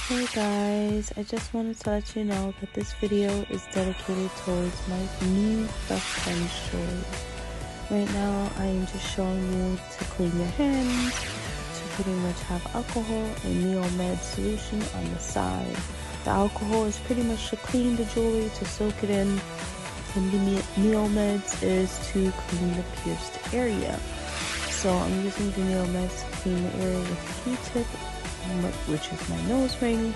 Hey guys, I just wanted to let you know that this video is dedicated towards my new FreshTrends jewelry. Right now, I am just showing you to clean your hands, to pretty much have alcohol and Neomed solution on the side. The alcohol is pretty much to clean the jewelry, to soak it in, and the Neomeds is to clean the pierced area. So I'm using the Neomeds to clean the area with a Q-tip, which is my nose ring,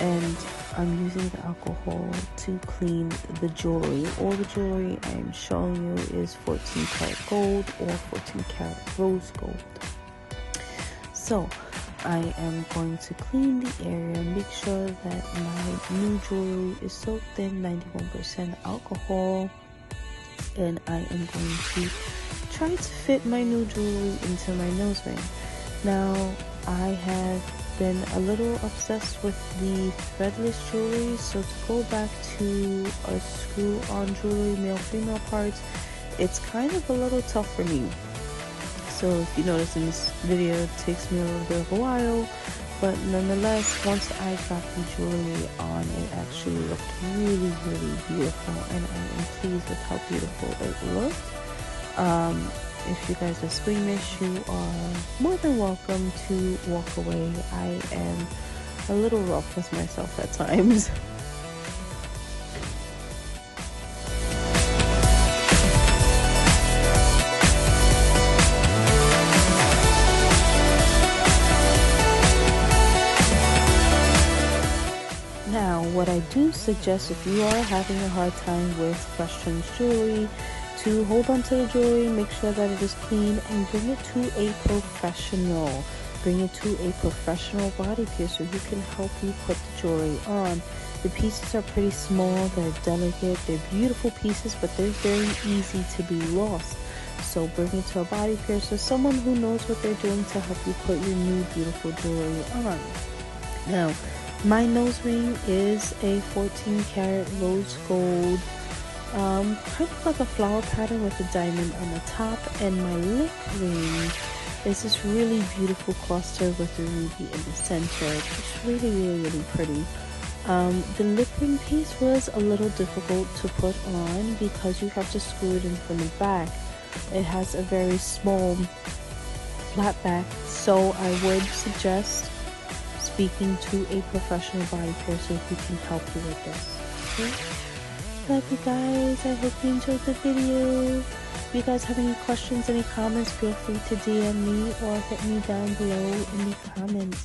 and I'm using the alcohol to clean the jewelry. All the jewelry I'm showing you is 14 karat gold or 14 karat rose gold. So I am going to clean the area, make sure that my new jewelry is soaked in 91% alcohol, and I am going to try to fit my new jewelry into my nose ring. Now, I have been a little obsessed with the threadless jewelry, so to go back to a screw-on jewelry, male-female parts, it's kind of a little tough for me. So if you notice in this video, it takes me a little bit of a while, but nonetheless, once I got the jewelry on, it actually looked really, really beautiful, and I am pleased with how beautiful it looked. If you guys are squeamish, you are more than welcome to walk away. I am a little rough with myself at times. Now, what I do suggest, if you are having a hard time with FreshTrends jewelry, to hold on to the jewelry, make sure that it is clean, and bring it to a professional. Bring it to a professional body piercer who can help you put the jewelry on. The pieces are pretty small, they're delicate, they're beautiful pieces, but they're very easy to be lost. So bring it to a body piercer, someone who knows what they're doing, to help you put your new beautiful jewelry on. Now, my nose ring is a 14 karat rose gold, kind of like a flower pattern with a diamond on the top, and my lip ring is this really beautiful cluster with a ruby in the center. It's really pretty. The lip ring piece was a little difficult to put on because you have to screw it in from the back. It has a very small flat back, so I would suggest speaking to a professional body piercer who can help you with this. Okay? Love you guys. I hope you enjoyed the video. If you guys have any questions, any comments, feel free to DM me or hit me down below in the comments.